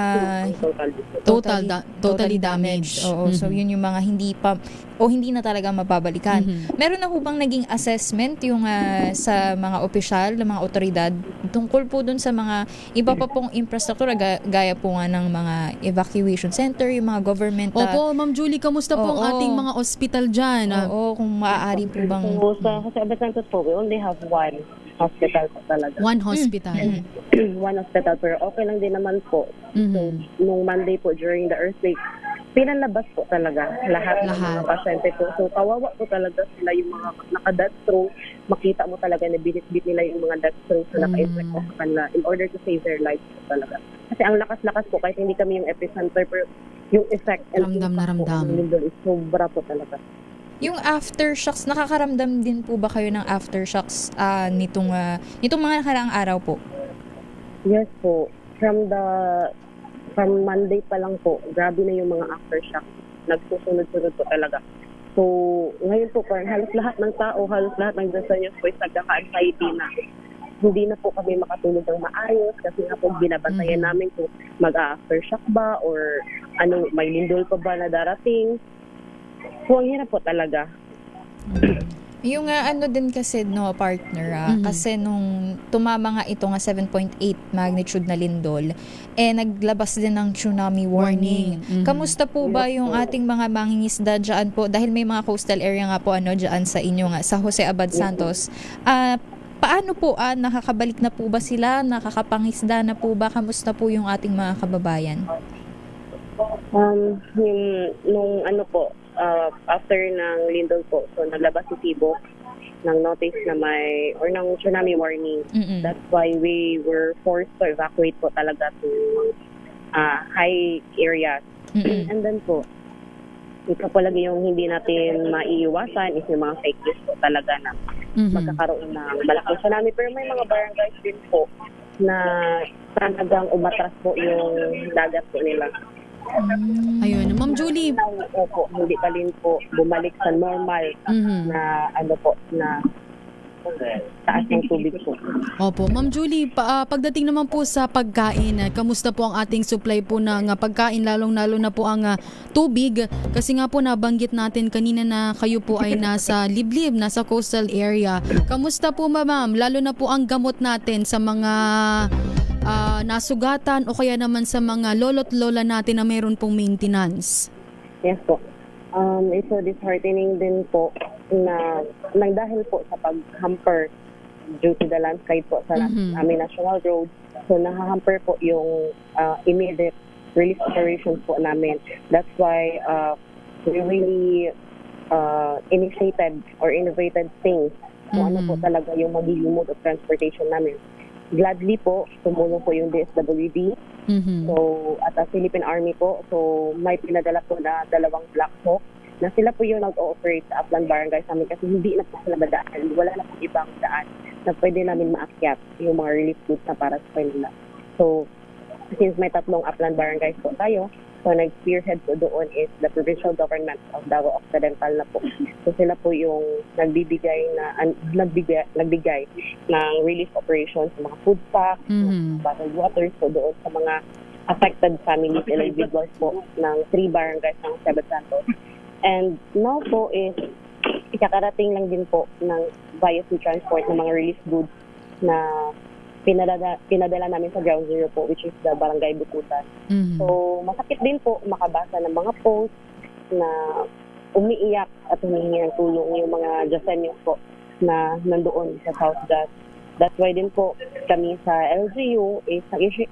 totally damaged. Oo, so yun yung mga hindi pa o hindi na talaga mababalikan. Meron na ho bang naging assessment yung sa mga opisyal, ng mga otoridad tungkol po dun sa mga iba pa pong infrastruktura gaya po nga ng mga evacuation center, yung mga government. Opo, Ma'am Julie, kamusta po ang ating mga ospital dyan? Oo, kung maaari po bang... So, sa Jose Abad Santos po, we only have one hospital po talaga. One hospital? One hospital, pero okay lang din naman po. So, nung Monday po, during the earthquake, pinalabas po talaga lahat ng mga pasyente po. So, kawawa po talaga sila yung mga naka-death row. Makita mo talaga na binit-bit nila yung mga death row na naka-infect po sa kanila in order to save their lives po talaga. Kasi ang lakas-lakas po, kahit hindi kami yung epicenter, pero yung effect and ramdam na ramdam is sobra po talaga. Yung aftershocks, nakakaramdam din po ba kayo ng aftershocks nitong mga nakaraang araw po? Yes po. From Monday pa lang po, grabe na yung mga aftershocks. Nagsusunod-sunod po talaga. So, ngayon po, halos lahat ng tao, halos lahat ng Diyos po is nagkaka-anxiety na hindi na po kami makatulog ng maayos kasi nga po binabantayan namin kung mag-aftershock ba or may lindol pa ba na darating. So, ang hirap po talaga. Yung din kasi partner, kasi nung tumama nga ito nga 7.8 magnitude na lindol, naglabas din ng tsunami warning. Kamusta po ba yung ating mga mangingisda dyan po? Dahil may mga coastal area nga po dyan sa inyo nga, sa Jose Abad Santos. Paano po, nakakabalik na po ba sila? Nakakapangisda na po ba? Kamusta po yung ating mga kababayan? Nung after ng lindol po, so naglabas si Cebu ng notice na ng tsunami warning. That's why we were forced to evacuate po talaga to high areas. And then po, ito po lagi yung hindi natin maiiwasan is yung mga fake news po talaga na magkakaroon ng malaking tsunami. Pero may mga barangays din po na talagang umatras po yung dagat po nila. Ayun, Ma'am Julie. Opo, hindi pa rin po bumalik sa normal na na taas ng tubig po. Opo, Ma'am Julie, pagdating naman po sa pagkain, kamusta po ang ating supply po ng pagkain, lalong-lalo na po ang tubig? Kasi nga po nabanggit natin kanina na kayo po ay nasa liblib, nasa coastal area. Kamusta po ma'am? Lalo na po ang gamot natin sa mga nasugatan o kaya naman sa mga lolo't lola natin na mayroon pong maintenance. Yes po. It's so disheartening din po na dahil po sa pag-hamper due to the landslide po sa aming national road. So nahahamper po yung immediate relief operations po namin. That's why we really initiated or innovated things kung ano po talaga yung magiging mode of transportation namin. Gladly po, tumulong po yung DSWD so, at ang Philippine Army po. So, may pinadala po na 2 Black Hawk na sila po yung nag-ooperate sa Upland Barangay sa amin kasi hindi na po sila madaan. Wala na po ibang daan na pwede namin maakyat yung mga relief goods na para sa kanila. So, since may 3 Upland Barangays po tayo, so nag-spearhead po doon is the provincial government of Davao Occidental na po. So sila po yung nagbigay ng relief operations sa mga food packs, bottled waters po doon sa mga affected families and individuals po ng 3 barangays ng Jose Abad Santos. And now po is ikakarating lang din po ng via sea transport ng mga relief goods na pinadala namin sa Ground Zero po, which is the Barangay Bukutan. So, masakit din po makabasa ng mga posts na umiiyak at humihingi ng tulong yung mga Jasenyos po na nandoon sa South Gas. That's why din po kami sa LGU is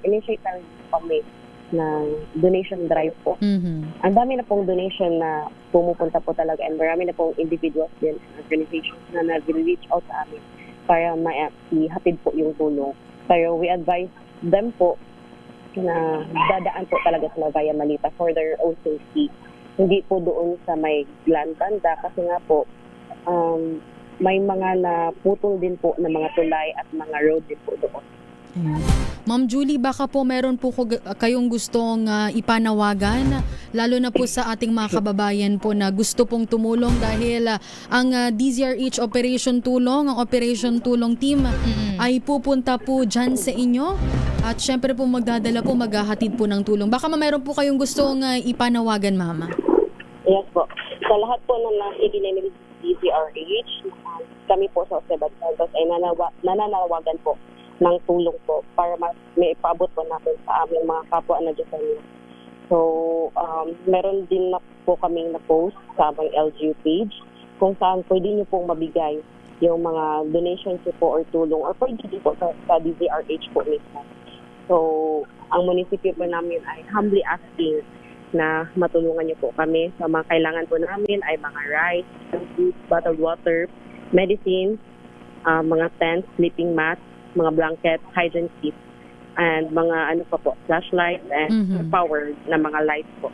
initiate kami ng donation drive po. Ang dami na pong donation na pumupunta po talaga and marami na pong individuals din, organizations na nag-reach out sa amin para maihatid po yung tulong. Pero we advise them po na dadaan po talaga sa Via Malita for their own safety. Hindi po doon sa may land banda kasi nga po may mga naputol din po na mga tulay at mga road din po doon. Ma'am Julie, baka po meron po kayong gustong ipanawagan, lalo na po sa ating mga kababayan po na gusto pong tumulong dahil ang DZRH Operation Tulong, ang Operation Tulong Team ay pupunta po dyan sa inyo at syempre po magdadala po, maghahatid po ng tulong. Baka meron po kayong gustong ipanawagan, Mama. Yes po. Sa lahat po na nakikinig ng DZRH, kami po sa Jose Santos ay nananawagan po ng tulong po para may ipaabot po natin sa aming mga kapwa na Diyosanyo. So, meron din na po kaming na-post sa aming LGU page kung saan pwede nyo pong mabigay yung mga donations po or tulong or pwede din po sa DZRH po mismo. So, ang munisipyo po namin ay humbly asking na matulungan nyo po kami. Sa mga kailangan po namin ay mga rice, food, bottled water, medicine, mga tents, sleeping mats, mga blanket, hygiene kits, and mga flashlight and power na mga lights po.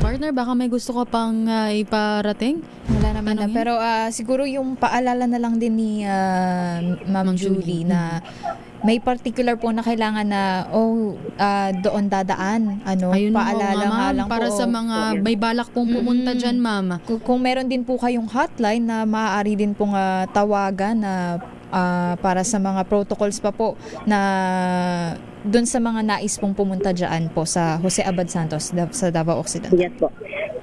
Partner, baka may gusto ka pang iparating? Wala naman na. Pero siguro yung paalala na lang din ni Ma'am Julie na may particular po na kailangan na doon dadaan. Ayun paalala nga lang para po. sa mga may balak pong pumunta dyan, Ma'am. Kung meron din po kayong hotline na maaari din pong tawagan na para sa mga protocols pa po na doon sa mga nais pong pumunta dyan po sa Jose Abad Santos sa Davao Occidental. Yes po.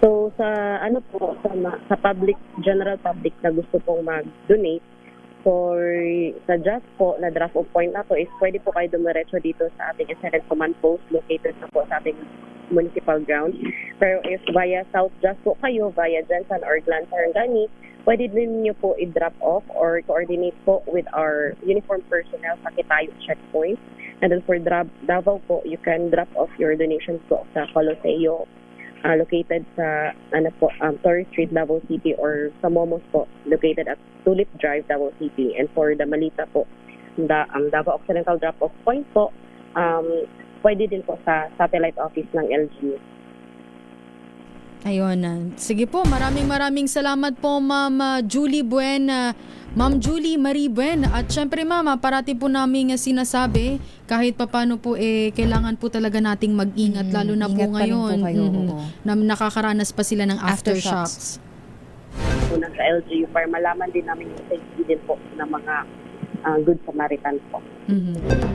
So sa sa general public na gusto pong mag-donate sa just po na draft of point na to is pwede po kayo dumiretso dito sa ating Incident Command Post located na po sa ating municipal ground. Pero if via South Just po kayo, via Jensen or Glan Sarangani, pwede din nyo po i-drop off or coordinate po with our uniformed personnel sa Kitayo checkpoint. And then for Davao po, you can drop off your donations po sa Coloseo located sa Torres Street, Davao City, or sa Momos po, located at Tulip Drive, Davao City. And for the Malita po, Davao Occidental drop-off point po, pwede din po sa satellite office ng LGU. Ayun. Sige po, maraming salamat po, Ma'am Julie Buena. Ma'am Julie Marie Buena. At syempre, Ma'am, parati po namin sinasabi, kahit papano po kailangan po talaga nating mag-ingat, lalo na po ngayon. Na nakakaranas pa sila ng aftershocks. Unang sa LGU para malaman din namin yung safety din po ng mga Good Samaritan po.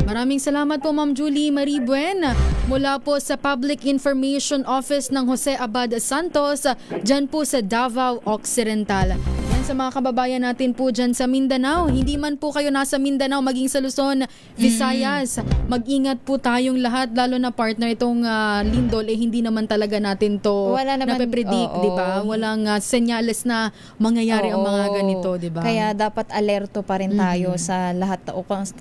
Maraming salamat po, Ma'am Julie Marie Buena, mula po sa Public Information Office ng Jose Abad Santos, dyan po sa Davao Occidental. Yan sa mga kababayan natin po dyan sa Mindanao. Hindi man po kayo nasa Mindanao, maging sa Luzon, Visayas, mag-ingat po tayong lahat, lalo na partner itong lindol, hindi naman talaga natin to nape-predict, di ba? Walang senyales na mangyayari ang mga ganito, di ba? Kaya dapat alerto pa rin tayo sa lahat.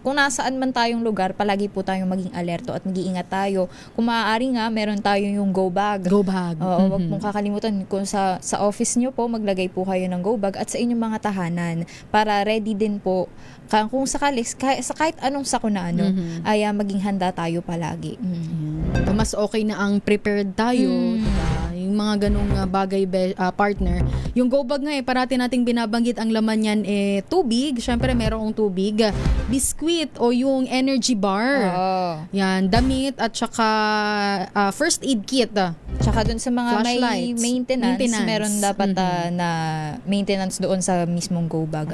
Kung nasaan man tayong lugar, palagi po tayong maging alerto at mag-iingat tayo. Kung maaari nga, meron tayo yung go bag. Go bag. Huwag mong kakalimutan. Kung sa office nyo po, maglagay po kayo ng go bag at sa inyong mga tahanan para ready din po. Kung sakali, sa kahit anong sakuna ay maging handa tayo palagi. Mas okay na ang prepared tayo. Diba? Yung mga ganong bagay, partner. Yung go bag nga parati nating binabanggit ang laman yan tubig. Syempre merong tubig, biskwit o yung energy bar. Yan, damit at saka first aid kit. Tsaka dun sa mga may maintenance, meron dapat na maintenance doon sa mismong go bag.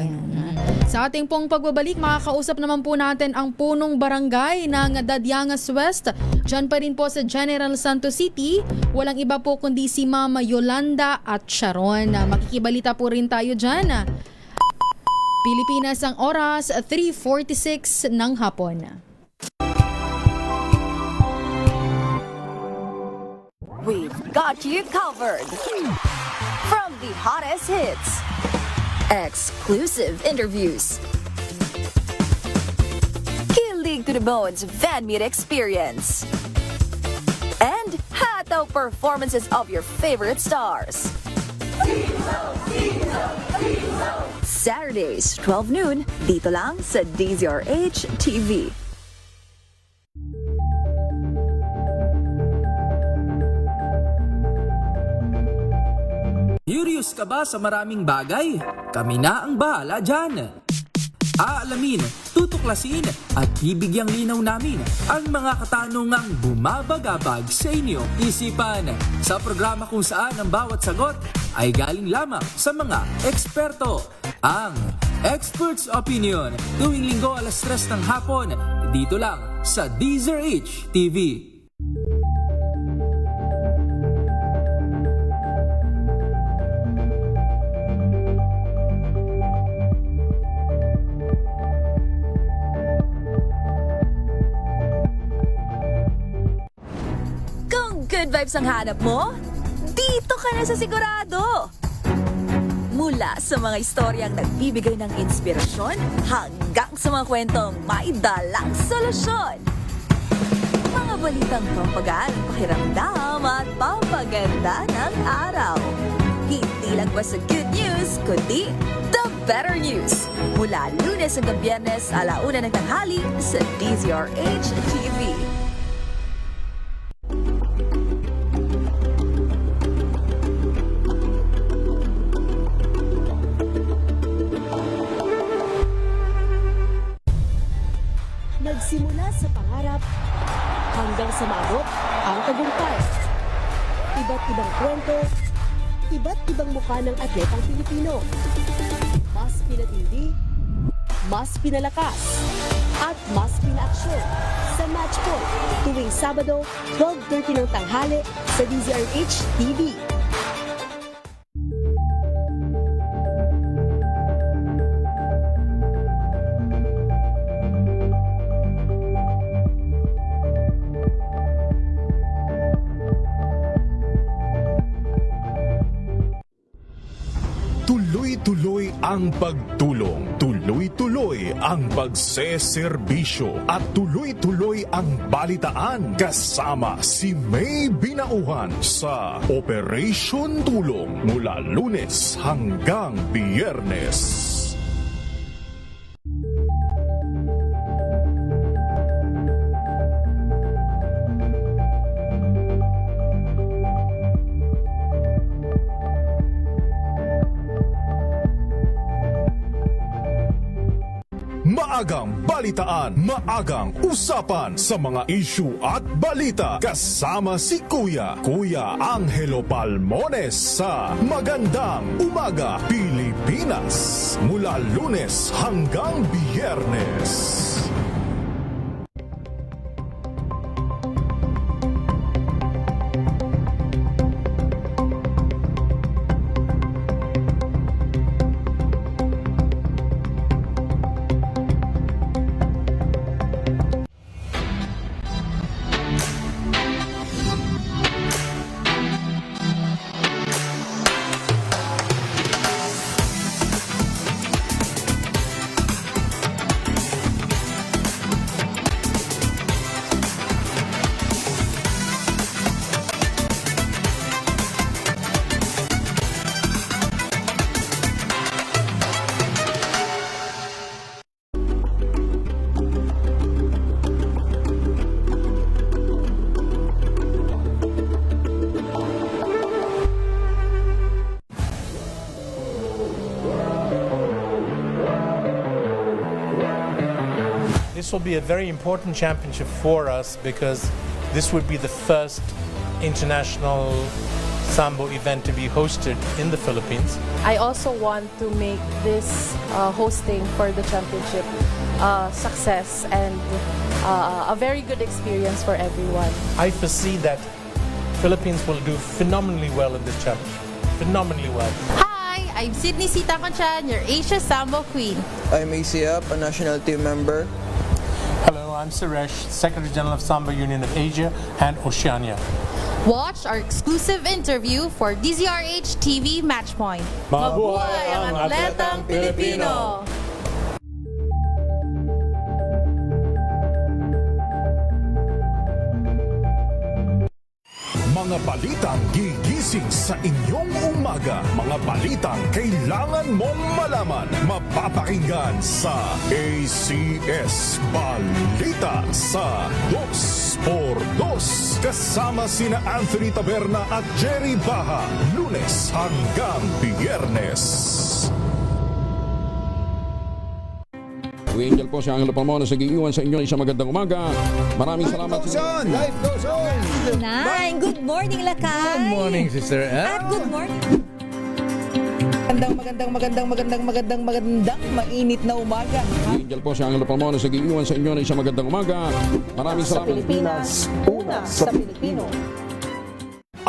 Sa ating pong pagbabalik, makakausap naman po natin ang punong barangay ng Dadyangas West. Diyan pa rin po sa General Santos City. Walang iba po kundi si Mama Yolanda at Sharon. Makikibalita po rin tayo dyan. Pilipinas ang oras, 3:46 ng hapon. We've got you covered. From the hottest hits, exclusive interviews, kilig to the bones fan meet experience, and hataw performances of your favorite stars. Saturdays, 12 noon, dito lang sa DZRH TV. Curious ka ba sa maraming bagay? kami na ang bahala dyan. Aalamin, tutuklasin at bibigyang linaw namin ang mga katanungang bumabagabag sa inyong isipan. Sa programa kung saan ang bawat sagot ay galing lamang sa mga eksperto. Ang Expert's Opinion, tuwing linggo 3:00 ng hapon, dito lang sa DZRH TV. Good vibes ang hanap mo? Dito ka na sa sigurado! Mula sa mga istoryang nagbibigay ng inspirasyon hanggang sa mga kwentong may dalang solusyon. Mga balitang pampagaan ang pakiramdam at pampaganda ng araw. Hindi lang basta good news, kundi the better news. Mula Lunes hanggang Biyernes, 1:00 ng tanghali sa DZRH TV. Nagsimula sa pangarap hanggang sa maabot ang tagumpay. Iba't ibang kwento, iba't ibang mukha ng atletang Pilipino. Mas pinatindi, mas pinalakas, at mas pinaaksyon sa Match Point tuwing Sabado, 12:30 ng tanghali sa DZRH TV. Tuloy-tuloy ang pagtulong, tuloy-tuloy ang pagseserbisyo at tuloy-tuloy ang balitaan kasama si May Binauhan sa Operation Tulong mula Lunes hanggang Biyernes. Maagang balitaan, maagang usapan sa mga issue at balita kasama si Kuya Angelo Palmones sa Magandang Umaga Pilipinas mula Lunes hanggang Biyernes. This will be a very important championship for us because this would be the first international Sambo event to be hosted in the Philippines. I also want to make this hosting for the championship success and a very good experience for everyone. I foresee that Philippines will do phenomenally well in this championship. Phenomenally well. Hi, I'm Sydney Sita Conchan, your Asia Sambo Queen. I'm ACF, a national team member. Hello, I'm Suresh, Secretary General of Sambo Union of Asia and Oceania. Watch our exclusive interview for DZRH TV Matchpoint. Mabuhay ang atletang Pilipino! Mga balitang gigising sa inyong umaga. Mga balitang kailangan mong malaman. Mapapakinggan sa ACS Balita sa 2x2. Kasama sina Anthony Taberna at Jerry Baha. Lunes hanggang Biyernes. Angel po si Angelo Palmona sa giiwan sa inyo isang magandang umaga. Maraming salamat. Life goes on! Nine, good morning, Lakay. Good morning, Sister Ann. At good morning. Magandang mainit na umaga. Angel po si Angelo Palmona sa giiwan sa inyo isang magandang umaga. Maraming Sa salamat. Pilipinas, una sa Pilipino.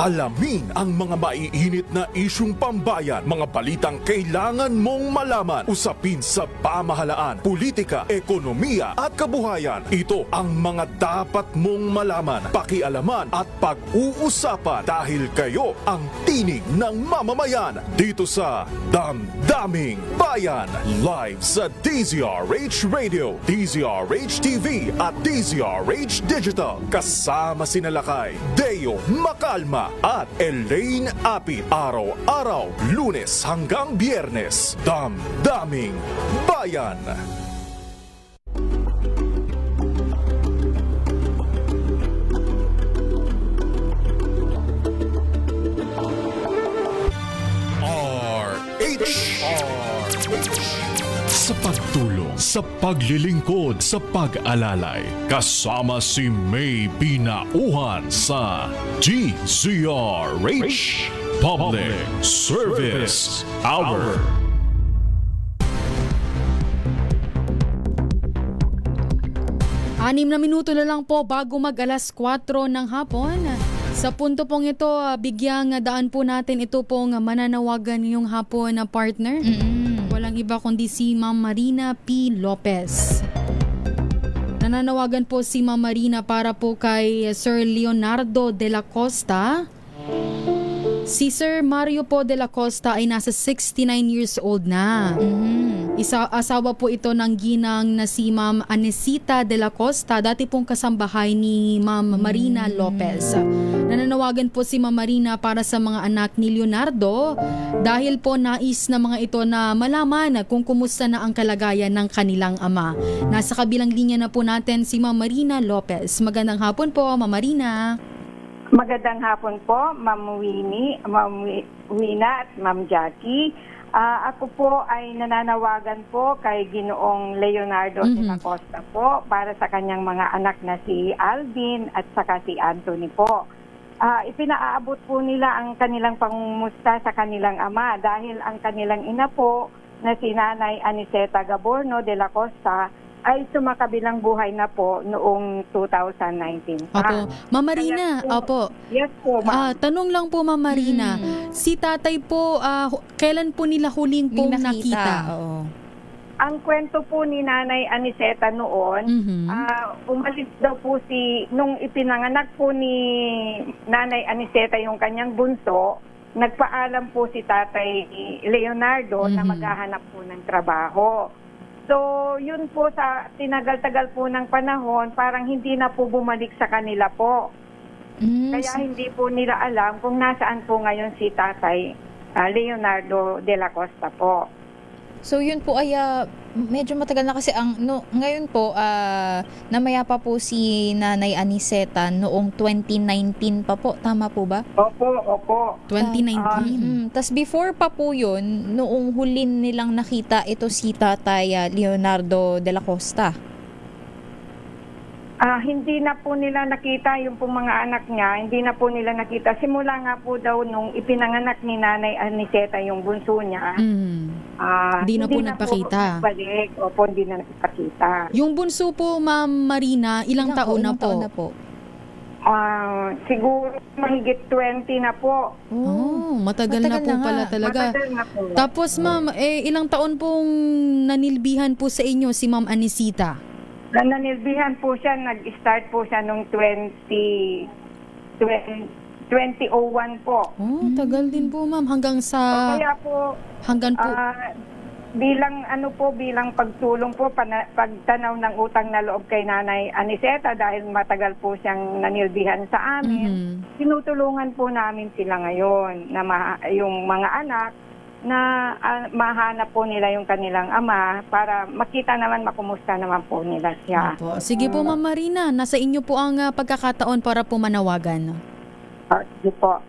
Alamin ang mga maiinit na isyung pambayan, mga balitang kailangan mong malaman, usapin sa pamahalaan, politika, ekonomiya at kabuhayan. Ito ang mga dapat mong malaman, pakialaman at pag-uusapan dahil kayo ang tinig ng mamamayan dito sa Damdaming Bayan. Live sa DZRH Radio, DZRH TV at DZRH Digital. Kasama sina Lakay, Deo Macalma at Elaine Apit. Araw-araw, Lunes hanggang Biyernes. Damdaming Bayan. Sa pagtulong, sa paglilingkod, sa pag-alalay, kasama si May Binauhan sa DZRH Public Service Hour. Anim na minuto na lang po bago mag-alas 4 ng hapon. Sa punto pong ito, bigyang daan po natin ito pong mananawagan ngayong hapon na partner. Walang iba kundi si Ma'am Marina P. Lopez. Nananawagan po si Ma'am Marina para po kay Sir Leonardo de la Costa. Si Sir Mario po de la Costa ay nasa 69 years old na. Asawa po ito ng ginang na si Ma'am Anesita de la Costa, dati pong kasambahay ni Ma'am Marina Lopez. Nananawagan po si Ma'am Marina para sa mga anak ni Leonardo dahil po nais na mga ito na malaman kung kumusta na ang kalagayan ng kanilang ama. Nasa kabilang linya na po natin si Ma'am Marina Lopez. Magandang hapon po, Ma'am Marina. Magandang hapon po, Ma'am Winnie, Ma'am Wina at Ma'am Jackie. Ako po ay nananawagan po kay Ginoong Leonardo de la Costa po para sa kanyang mga anak na si Alvin at saka si Anthony po. Ipinaaabot po nila ang kanilang pangumusta sa kanilang ama dahil ang kanilang ina po na si Nanay Aniceta Gaborno de la Costa ay sumakabilang buhay na po noong 2019. Opo. Ma'am Marina, opo. Yes po, ma'am. Tanong lang po, Ma'am Marina. Si tatay po, kailan po nila huling pong nakita? Ang kwento po ni Nanay Aniceta noon, umalis daw po nung ipinanganak po ni Nanay Aniceta yung kanyang bunso, nagpaalam po si Tatay Leonardo na maghahanap po ng trabaho. So, yun po sa tinagal-tagal po ng panahon, parang hindi na po bumalik sa kanila po. Kaya hindi po nila alam kung nasaan po ngayon si Tatay Leonardo de la Costa po. So yun po ay medyo matagal na kasi ngayon po namaya pa po si Nanay Aniceta noong 2019 pa po, tama po ba? Opo. 2019. Tas before pa po yun, noong huli nilang nakita ito si Tatay Leonardo de la Costa. Hindi na po nila nakita yung pong mga anak niya, hindi na po nila nakita. Simula nga po daw nung ipinanganak ni Nanay Aniceta yung bunso niya. Hindi na po nagpakita. Opo, hindi na nagpakita. Yung bunso po, Ma'am Marina, ilang taon na po? Siguro mahigit 20 na po. Matagal na po pala talaga. Matagal na po. Tapos ma'am, ilang taon pong nanilbihan po sa inyo si Ma'am Aniceta? Nanilbihan po siya, nag-start po siya noong 2001 po. Tagal din po ma'am, hanggang sa... Kaya po, bilang pagtulong po, pagtanaw ng utang na loob kay Nanay Aniceta dahil matagal po siyang nanilbihan sa amin, tinutulungan po namin sila ngayon na yung mga anak na mahanap po nila yung kanilang ama para makita naman, makumusta naman po nila siya. Sige po Ma'am Marina, nasa inyo po ang pagkakataon para po manawagan. Sige po.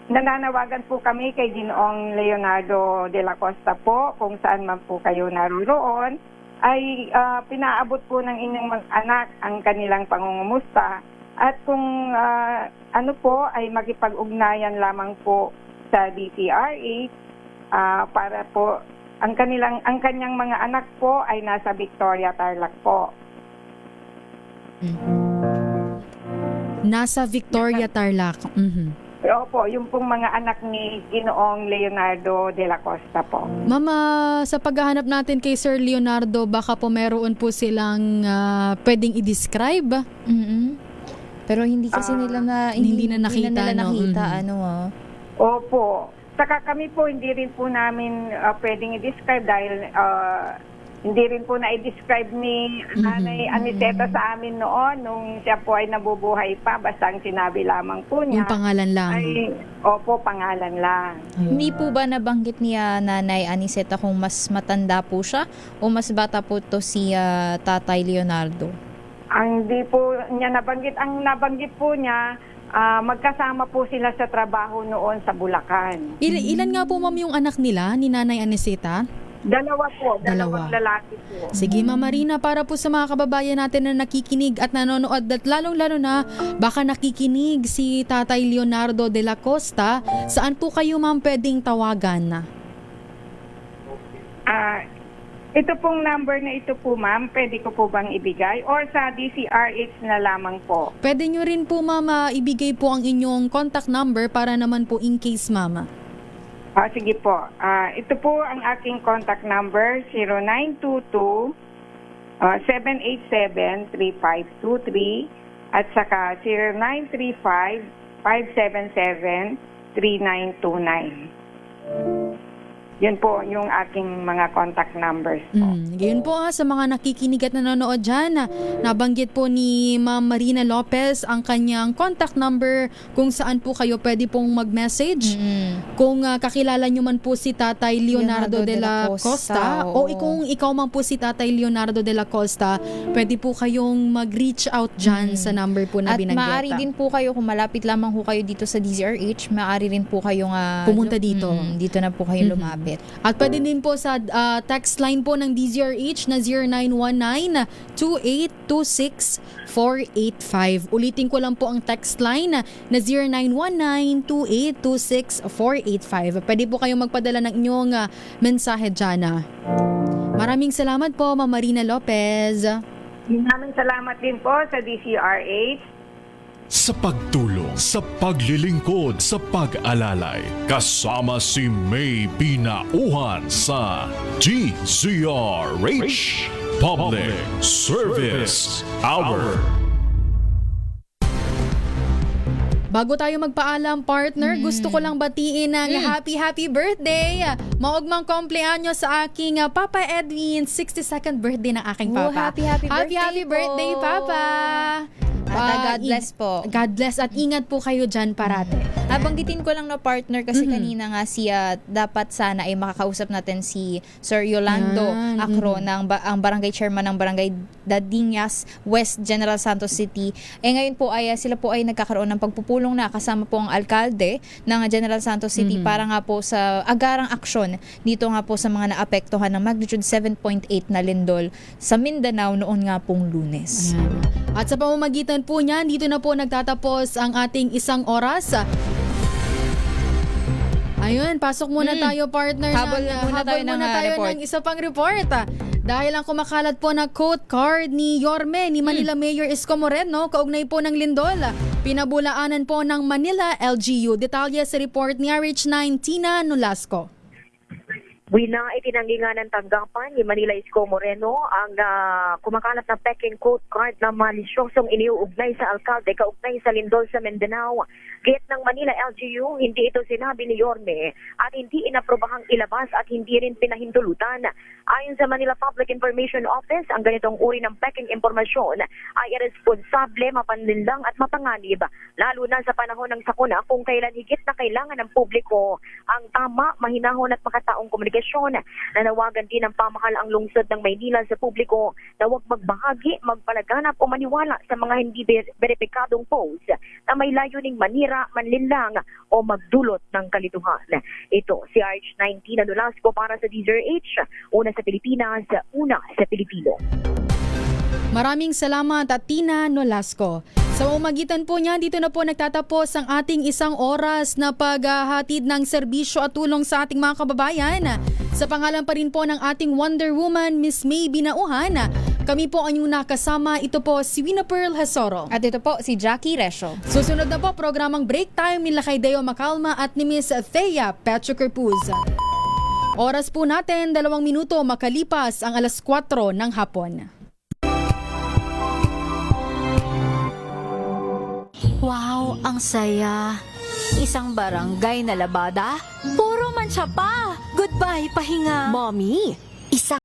nananawagan po kami kay Ginoong Leonardo de la Costa po, kung saan man po kayo naroroon, ay pinaabot po ng inyong mga anak ang kanilang pangungumusta. At kung ano po, ay makipag-ugnayan lamang po sa DCRH para po ang kanyang mga anak po ay nasa Victoria, Tarlac po. Nasa Victoria, Tarlac. Opo, yung pong mga anak ni Ginoong Leonardo de la Costa po. Mama, sa paghahanap natin kay Sir Leonardo, baka po meron po silang pwedeng i-describe? Pero hindi kasi nila hindi na nakita, nila nakita Opo. Saka kami po, hindi rin po namin pwedeng i-describe dahil hindi rin po na-i-describe ni Nanay Aniceta sa amin noon nung siya po ay nabubuhay pa. Basta ang sinabi lamang po niya. Yung pangalan lang. Opo, pangalan lang. Hindi po ba nabanggit niya Nanay Aniceta kung mas matanda po siya o mas bata po to si Tatay Leonardo? Ang di po niya nabanggit. Ang nabanggit po niya, magkasama po sila sa trabaho noon sa Bulacan. Ilan nga po, ma'am, yung anak nila ni Nanay Aniceta? Dalawa po, dalawang lalaki po. Sige, Ma'am Marina, para po sa mga kababayan natin na nakikinig at nanonood at lalong-lalo na baka nakikinig si Tatay Leonardo de la Costa, saan po kayo, ma'am, pwedeng tawagan? Ito pong number na ito po, ma'am, pwede ko po bang ibigay? Or sa DCRH na lamang po? Pwede nyo rin po, ma'am, ibigay po ang inyong contact number para naman po in case, ma'am. Sige po. Ito po ang aking contact number, 0922-787-3523 at saka 0935-577-3929. Yun po yung aking mga contact numbers po. Yun po sa mga nakikinig at nanonood dyan. Nabanggit po ni Ma'am Marina Lopez ang kanyang contact number kung saan po kayo pwede pong mag-message. Kung kakilala nyo man po si Tatay Leonardo de la Costa o kung ikaw man po si Tatay Leonardo de la Costa, pwede po kayong mag-reach out dyan sa number po na binanggit. At maaari din po kayo, kung malapit lamang po kayo dito sa DZRH, maaari rin po kayong pumunta dito. Dito na po kayo lumapit. At pwede din po sa text line po ng DZRH na 0919-2826-485. Ulitin ko lang po ang text line na 0919-2826-485. Pwede po kayong magpadala ng inyong mensahe dyan. Maraming salamat po, Ma'am Marina Lopez. Maraming salamat din po sa DCRH. Sa pagtulong, sa paglilingkod, sa pag-alalay, kasama si May Binauhan sa DZRH Public Service Hour. Bago tayo magpaalam, partner, gusto ko lang batiin ng happy birthday. Maugmang kumpleanyo sa aking Papa Edwin, 62nd birthday ng aking papa. Happy birthday, Papa! God bless po. God bless at ingat po kayo dyan parate. Banggitin ko lang na partner kasi kanina nga dapat sana ay makakausap natin si Sir Yolando Acro ang barangay chairman ng barangay Dadiñas West, General Santos City. Ngayon po ay sila po ay nagkakaroon ng pagpupulong na kasama po ang alkalde ng General Santos City para nga po sa agarang aksyon dito nga po sa mga naapektuhan ng magnitude 7.8 na lindol sa Mindanao noon nga pong Lunes. At sa pamamagitan po niyan, dito na po nagtatapos ang ating isang oras. Ayun, pasok muna tayo, partner. Habol muna tayo ng isa pang report. Dahil ang kumakalat po na quote card ni Yorme ni Manila Mayor Isko Moreno kaugnay po ng lindol. Pinabulaanan po ng Manila LGU. Detalye sa report ni RH9 Tina Nolasco. Wina itinanggi nga ng tanggapan ni Manila Isko Moreno ang kumakalat na peking quote card na malisyosong iniuugnay sa alkalde kaugnay sa lindol sa Mindanao. Gayat ng Manila LGU, hindi ito sinabi ni Yorme at hindi inaprobahang ilabas at hindi rin pinahintulutan. Ayon sa Manila Public Information Office, ang ganitong uri ng peking impormasyon ay irresponsable, mapanlinlang at mapanganib, lalo na sa panahon ng sakuna kung kailan higit na kailangan ng publiko ang tama, mahinahon at makataong komunikasyon. Nanawagan din ng pamahalaang lungsod ng Maynila sa publiko na huwag magbahagi, magpalaganap o maniwala sa mga hindi beripikadong posts na may layuning manira masira, manlinlang o magdulot ng kalituhan. Ito si RH19 na Nolasco para sa DZRH, una sa Pilipinas, una sa Pilipino. Maraming salamat at Tina Nolasco. Sa umagitan po niya, dito na po nagtatapos ang ating isang oras na paghahatid ng serbisyo at tulong sa ating mga kababayan. Sa pangalan pa rin po ng ating Wonder Woman, Miss May Binauhan, kami po ang inyong nakasama. Ito po si Wina Pearl Hasoro. At ito po si Jackie Resho. Susunod na po programang Break Time nila kay Deo Macalma at ni Miss Thea Petrocarpuz. Oras po natin, 2 minuto makalipas ang 4:00 ng hapon. Wow, ang saya. Isang barangay na labada, puro mancha pa. Goodbye, pahinga. Mommy,